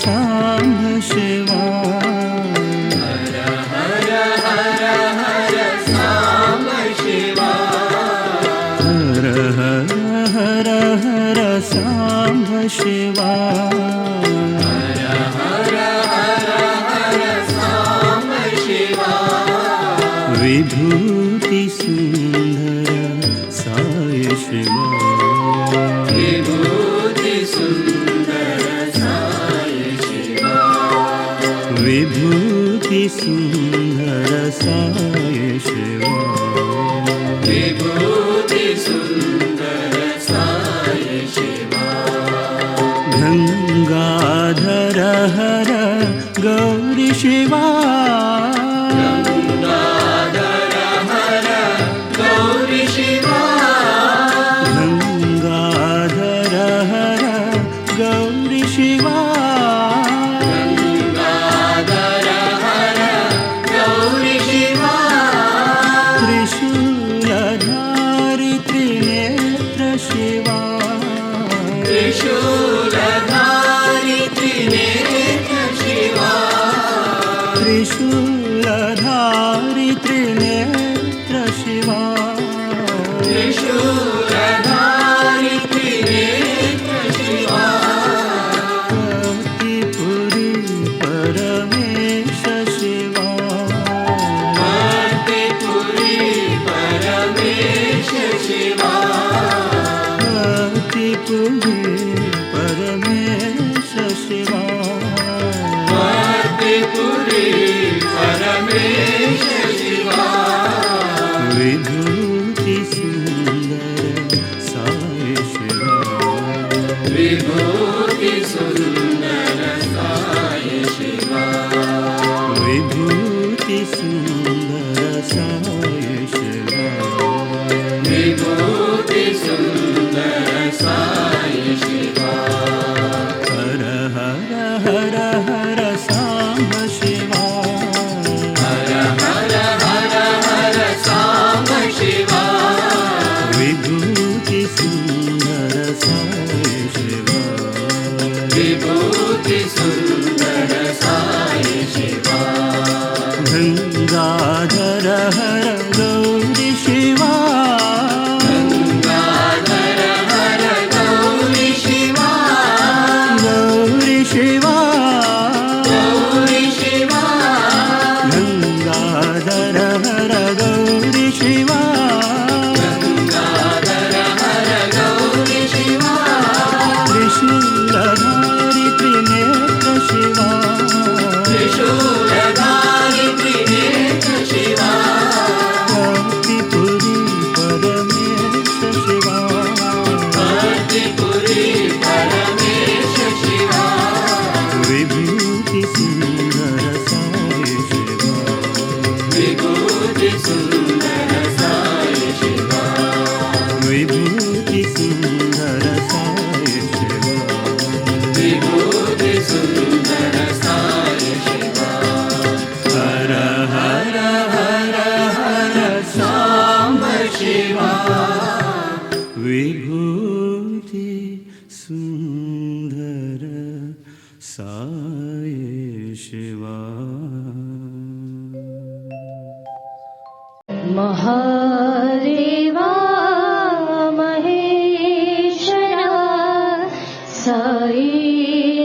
सांब शिवा हर हर हर हर सांब शिवा हर हर हर हर सांब शिवा हर हर हर हर सांब शिवा विभूति सुंदर साय शिवा विभूति सुंदर साय शिवा विभूति सुंदर साय शिवा विभूति सुंदर साय शिवा गंगाधर हर गौरी शिवा गंगाधर हर गौरी शिवा गंगाधर हर गौरी शिवा गंगाधर हर गौरी शिवा त्रिशूलधारी त्रिनेत्र शिवा त्रिशूलधारी त्रिनेत्र शिवा त्रिशूलधारी त्रिनेत्र शिवा त्रिशूलधारी त्रिनेत्र शिवा भक्तिपुरी परमेश शिवा भक्तिपुरी परमेश शिवा भक्तिपुरी परमेश शिवा भक्तिपुरी परमेश शिवा विभूति सुंदर साय शिवा विभूति सुंदर साय शिवा विभूति सुंदर साय शिवा विभूति सुंदर साय शिवा हर हर हर हर सांब शिवा हर हर हर हर सांब शिवा विभूति सुंदर साय शिवा विभूति सुंदर साय शिवा गंगाधर हर गौरी शिवा गंगाधर हर गौरी शिवा गौरी शिवा गौरी शिवा गंगाधर हर गौरी शिवा गंगाधर हर गौरी शिवा त्रिशूलधारी त्रिनेत्र शिवा त्रिशूलधारी त्रिनेत्र शिवा भक्तिपुरी परमेश शिवा भक्तिपुरी परमेश शिवा विभूति सुंदर साय शिवा विभूति सुंदर साय शिवा विभूति सुंदर साय शिवा विभूति सुंदर साय शिवा हर हर हर हर सांब शिवा विभूति सुंदर साय शिवा महादेवा महेश्वरा साई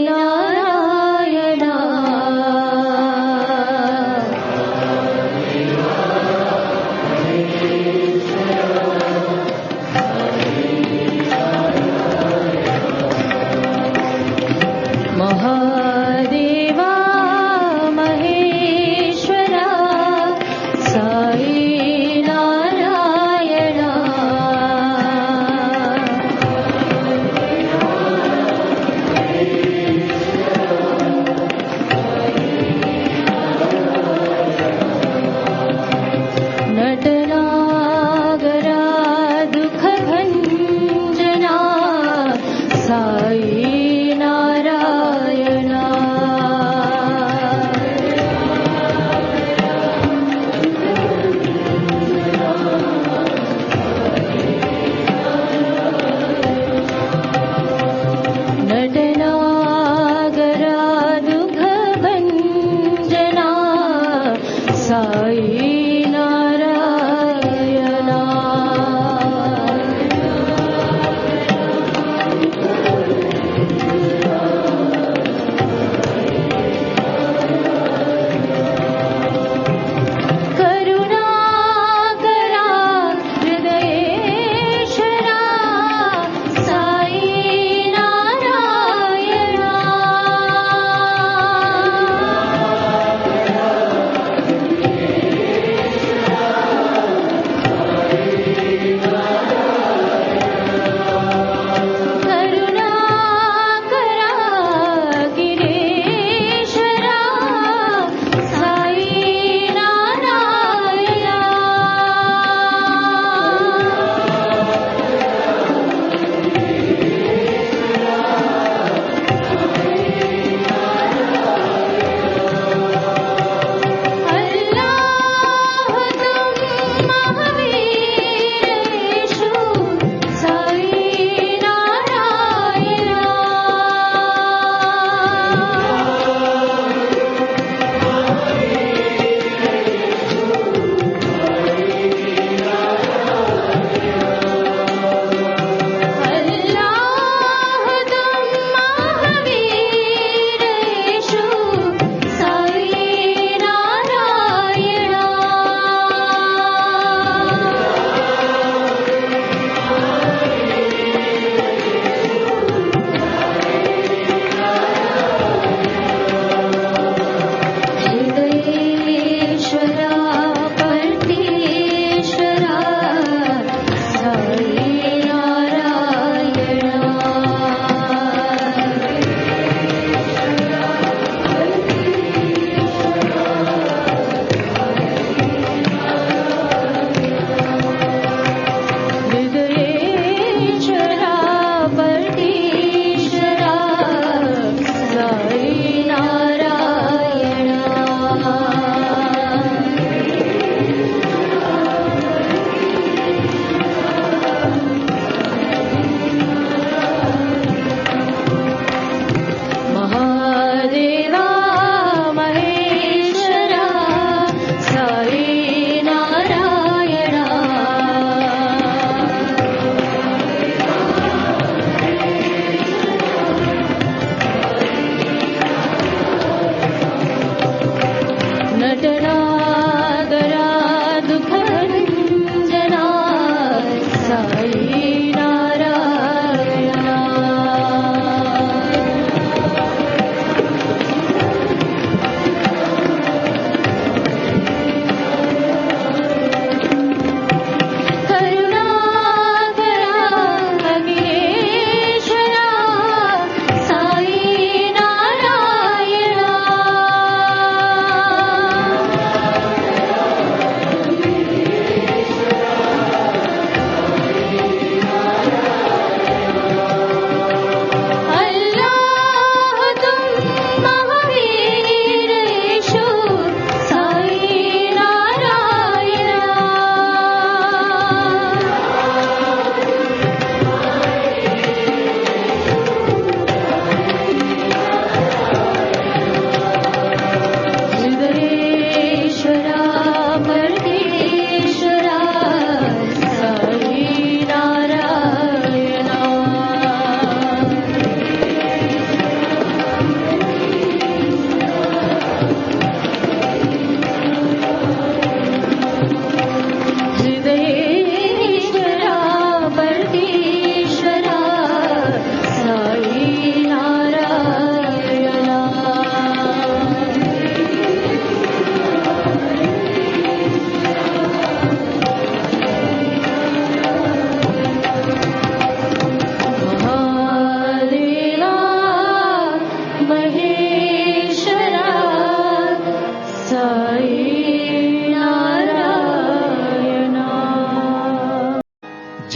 नारायणा महादेवा महेश्वरा साई नारायणा नटनागरा दुःखभञ्जना साई नारायणा नटनागरा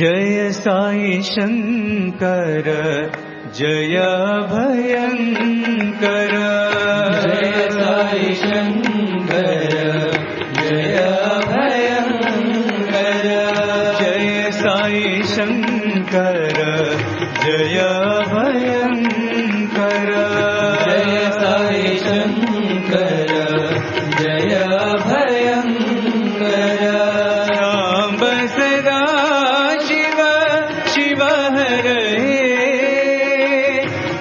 जय साई शंकर जय भयंकर जय साई शंकर जय भयंकर जय साई शंकर जय भयंकर जय साई शंकर जय भयंकर सांब सदा शिव शिव हर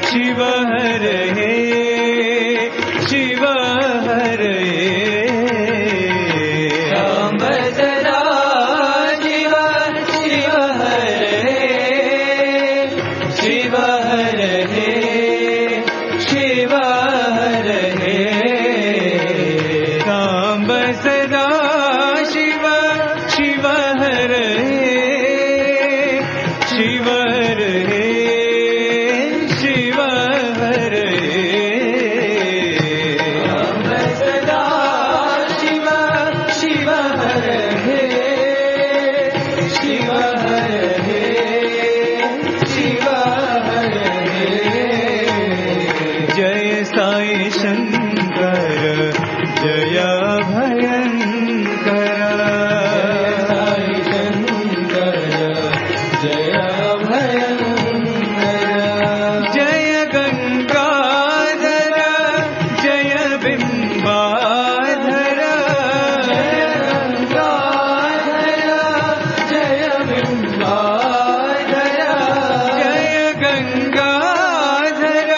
शिव हर शिव हर सांब सदा शिव शिव हरे शिव हरे शिव हरे सांब सदा शिव शिव हर शिव हर शिव हर सांब सदा शिव शिव हरे शिव हरे शिव हरे जय साई शंकर जय भयंकर साई शंकर जय भयंकर जय गंगाधर जय बिंबाधर जय गंगाधर जय बिंबाधर जय गंगाधर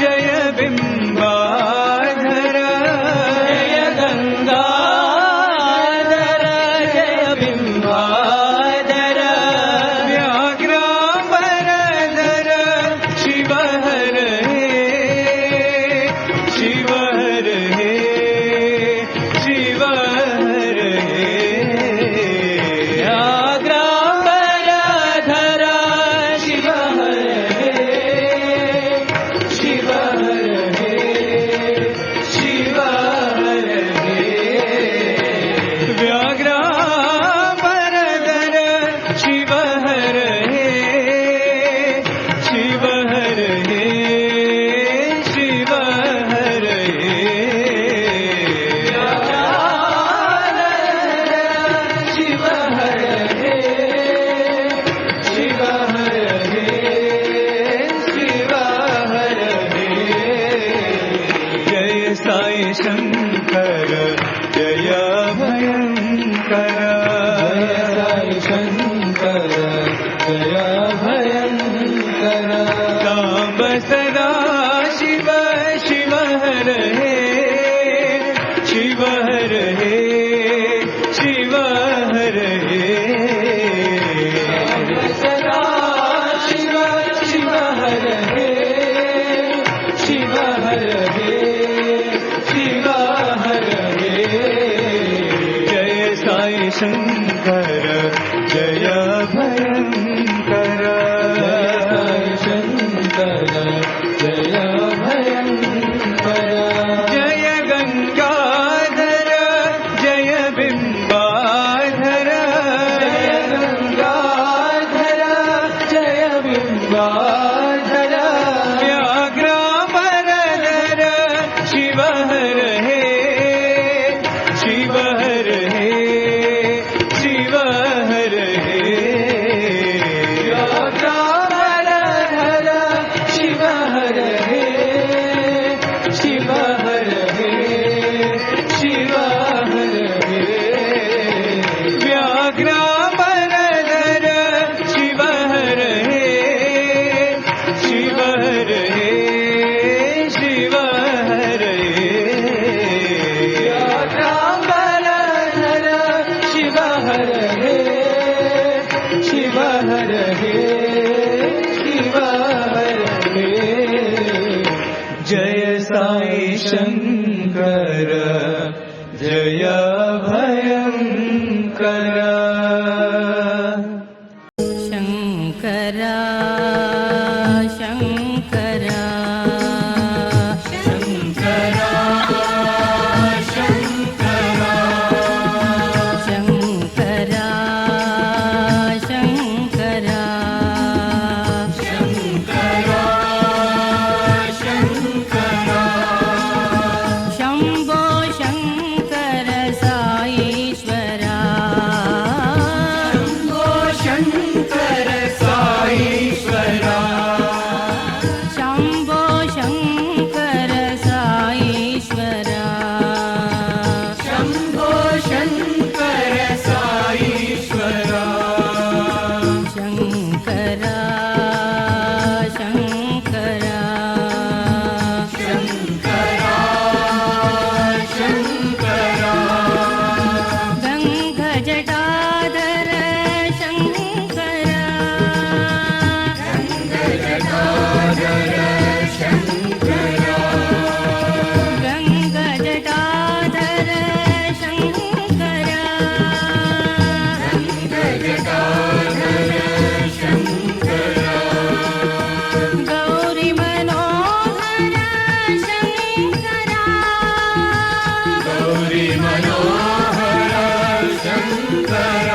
जय बिंबाधर जय गंगाधर जय बिंबाधर व्याघ्रांबरधर शिव हर शिव हर शिव हर व्याघ्रांबरधर शिव हरे शिव हरे शिव हरे व्याघ्रांबरधर शिव हर शिव हर शिव हर शिव हरे शिव हरे शिव हरे जय साई शंकर जय भयंकर साई शंकर जय भयंकर सांब सदा शिव शिव हर शिव हर शिव हर सदा शिव शिव हरे शिव हरे शिव हरे जय साई शंकर जय भयंकर साई शंकर जय भयंकर जय गंगाधर जय बिंबाधर जय गंगाधर जय बिंबाधर व्याघ्रांबरधर शिव हर शिव हर शिव हर व्याघ्रांबरधर शिव हरे शिव हरे शिव हरे व्याघ्रांबरधर शिव हर शिव हर शिव हर व्याघ्रांबरधर शिव हरे शिव हरे शिव हरे जय साई शंकर जय भयंकर शंकरा शंकरा शंकरा शंकरा शंकरा शंकरा गङ्गजटाधर शङ्कर गौरी मनोहर शङ्कर गौरी मनोहर शङ्कर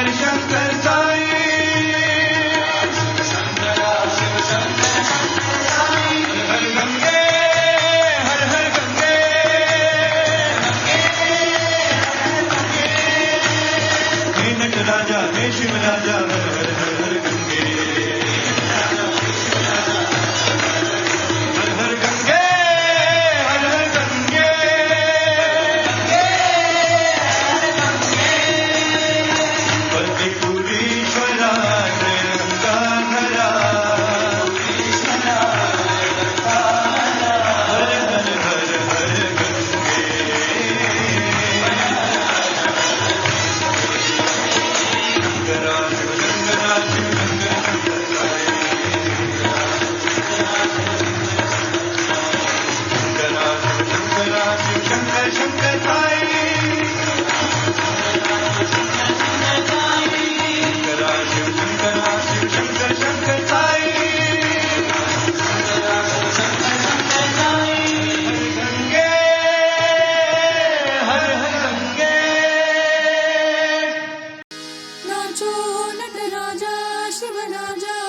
शंकर शंकर साई हर गंगे हर हर गंगे हे नट राजा हे शिव राजा हर हर हर हर गंगे हर हर गंगे हर हर गंगे वल्लीपुरीश्वरा गंगाधरा हर हर हर हर गंगे शंकरा शिव शंकरा शिव शंकर शंकर शिव शंकर साई शंकरा शिव शंकरा शिव शंकर शंकर साई गंगे हर हर गंगे नाचो नटराजा शिवराजा